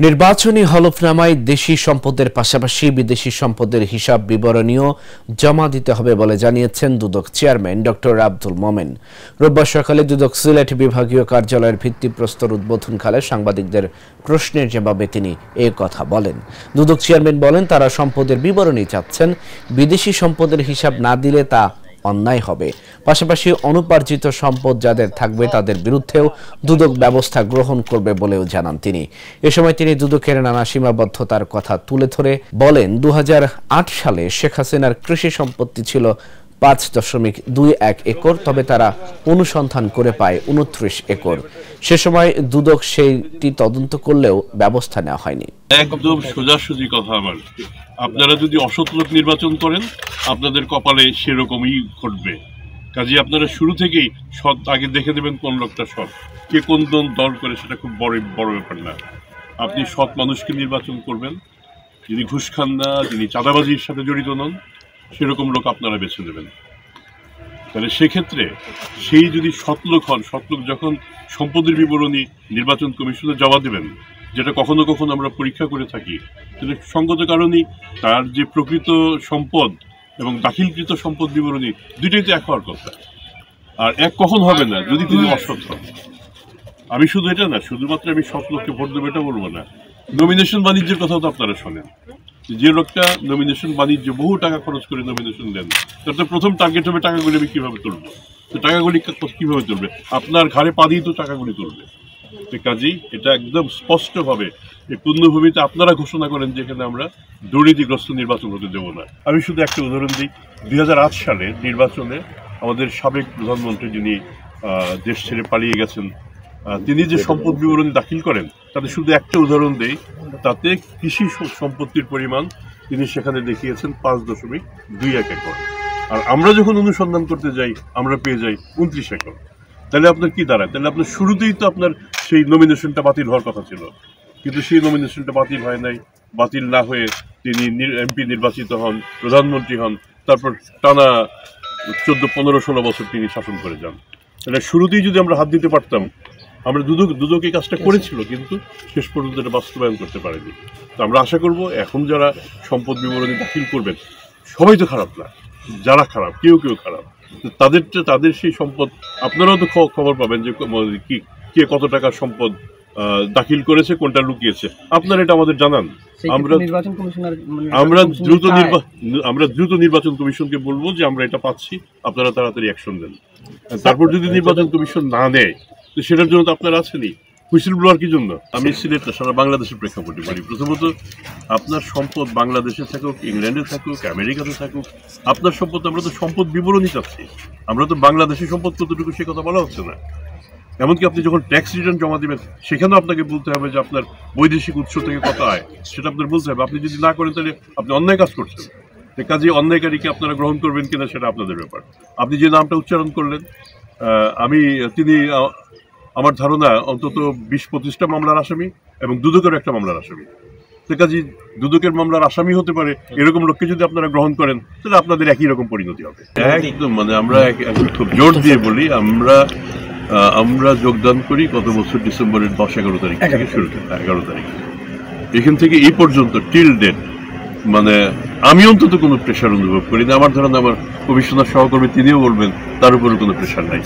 নির্বাচনী হলফনামায় দেশি সম্পদের পাশাপাশি বিদেশি সম্পদের হিসাব বিবরণীও জমা দিতে হবে বলে জানিয়েছেন দুদক চেয়ারম্যান ডক্টর আব্দুল মোমেন। রোববার সকালে দুদক সিলেট বিভাগীয় কার্যালয়ের ভিত্তিপ্রস্তর উদ্বোধনকালে সাংবাদিকদের প্রশ্নের জবাবে তিনি এই কথা বলেন। দুদক চেয়ারম্যান বলেন, তারা সম্পদের বিবরণী চাচ্ছেন, বিদেশি সম্পদের হিসাব না দিলে তা অন্যায় হবে। পাশাপাশি অনুপার্জিত সম্পদ যাদের থাকবে তাদের বিরুদ্ধেও দুদক ব্যবস্থা গ্রহণ করবে বলেও জানান তিনি। এ সময় তিনি দুদকের নানা সীমাবদ্ধতার কথা তুলে ধরে বলেন, 2008 সালে শেখ হাসিনার কৃষি সম্পত্তি ছিল 5.21 একর, তবে তারা অনুসন্ধান করে পায় 29 একর। সে সময় দুদক সেইটি তদন্ত করলেও ব্যবস্থা নেওয়া হয়নি। একদম সোজাসুজি কথা আমার, আপনারা যদি অসৎ লোক নির্বাচন করেন আপনাদের কপালে সেরকমই ঘটবে। কাজে আপনারা শুরু থেকেই সৎ আগে দেখে দেবেন কোন লোকটা সৎ, কে কোন দল করে সেটা খুব বড় ব্যাপার না। আপনি সৎ মানুষকে নির্বাচন করবেন, যিনি ঘুষ খান না, যিনি চাঁদাবাজির সাথে জড়িত নন, সেরকম লোক আপনারা বেছে নেবেন। তাহলে সেক্ষেত্রে সেই যদি সৎলোক হন, সৎলোক যখন সম্পদের বিবরণী নির্বাচন কমিশনে জমা দেবেন, যেটা কখনো কখনো আমরা পরীক্ষা করে থাকি, কিন্তু সঙ্গত কারণেই তার যে প্রকৃত সম্পদ এবং দাখিলকৃত সম্পদ বিবরণী দুইটাই তো এক হওয়ার কথা। আর এক কখন হবে না যদি তিনি অসৎ হন। আমি শুধু এটা না, শুধুমাত্র আমি সৎ লোককে ভোট দেবো এটা বলবো না, নমিনেশন বাণিজ্যের কথাও তো আপনারা শোনেন। যে লোকটা নমিনেশন বাণিজ্য বহু টাকা খরচ করে নমিনেশন দেন, তার তো প্রথম টার্গেট হবে টাকাগুলি আমি কিভাবে তুলবো। তো টাকাগুলি কিভাবে তুলবে? আপনার ঘাড়ে পা দিয়ে তো টাকাগুলি তুলবে। কাজেই এটা একদম স্পষ্টভাবে এই পূর্ণভূমিতে আপনারা ঘোষণা করেন যেখানে আমরা দুর্নীতিগ্রস্ত নির্বাচন হতে দেবো না। আমি শুধু একটা উদাহরণ দিই, 2008 সালে নির্বাচনে আমাদের সাবেক প্রধানমন্ত্রী যিনি দেশ ছেড়ে পালিয়ে গেছেন, তিনি যে সম্পদ বিবরণী দাখিল করেন তাতে শুধু একটা উদাহরণ দেই, তাতে কৃষি সম্পত্তির পরিমাণ তিনি সেখানে দেখিয়েছেন 5.21 একর। আর আমরা যখন অনুসন্ধান করতে যাই আমরা পেয়ে যাই 29 একর। তাহলে আপনার কি দাঁড়ায়? তাহলে আপনার শুরুতেই তো আপনার সেই নমিনেশনটা বাতিল হওয়ার কথা ছিল, কিন্তু সেই নমিনেশনটা বাতিল হয় নাই। বাতিল না হয়ে তিনি এমপি নির্বাচিত হন, প্রধানমন্ত্রী হন, তারপর টানা 14, 15, 16 বছর তিনি শাসন করে যান। তাহলে শুরুতেই যদি আমরা হাত দিতে পারতাম, আমরা দুদক এই কাজটা করেছিল, কিন্তু শেষ পর্যন্ত এটা বাস্তবায়ন করতে পারেনি। তো আমরা আশা করব এখন যারা সম্পদ বিবরণী দাখিল করবেন সবাই তো খারাপ না, যারা খারাপ কেউ খারাপ, তাদের সেই সম্পদ আপনারাও তো খবর পাবেন যে কে কত টাকার সম্পদ দাখিল করেছে, কোনটা লুকিয়েছে, আপনারা এটা আমাদের জানান। আমরা দ্রুত নির্বাচন কমিশনকে বলবো যে আমরা এটা পাচ্ছি, আপনারা তাড়াতাড়ি অ্যাকশন দেন। তারপর যদি নির্বাচন কমিশন না নেয় তো সেটার জন্য তো আপনারা আছেনই, হুইসেল ব্লোয়ার কি জন্য? আমি সিলেট না, সারা বাংলাদেশের প্রেক্ষাপটে বলি। প্রথমত আপনার সম্পদ বাংলাদেশে থাকুক, ইংল্যান্ডে থাকুক, আমেরিকাতে থাকুক, আপনার সম্পদ, আমরা তো সম্পদ বিবরণী চাচ্ছি। আমরা তো বাংলাদেশের সম্পদ কতটুকু সে কথা বলা হচ্ছে না। এমনকি আপনি যখন ট্যাক্স রিটার্ন জমা দেবেন সেখানেও আপনাকে বলতে হবে যে আপনার বৈদেশিক উৎস থেকে কত আয়, সেটা আপনার বলতে হবে। আপনি যদি না করেন তাহলে আপনি অন্যায় কাজ করছেন। কাজে অন্যায়কারীকে আপনারা গ্রহণ করবেন কিনা সেটা আপনাদের ব্যাপার। আপনি যে নামটা উচ্চারণ করলেন, তিনি আমার ধারণা অন্তত 20-25টা মামলার আসামি এবং দুদকের একটা মামলার আসামি। তো কাজে দুদকের মামলার আসামি হতে পারে এরকম লোককে যদি আপনারা গ্রহণ করেন তাহলে আপনাদের একই রকম পরিণতি হবে। একদম আমরা খুব জোর দিয়ে বলি, আমরা যোগদান করি গত বছর ডিসেম্বরের 10-11 তারিখ থেকে শুরু করে 11 তারিখ। এখান থেকে এই পর্যন্ত টিল ডেট আমি অন্তত কোনো প্রেশার অনুভব করি না। আমার ধারণা আমার কমিশনার সহকর্মী তিনিও বলবেন তার উপরে কোনো প্রেশার নাই।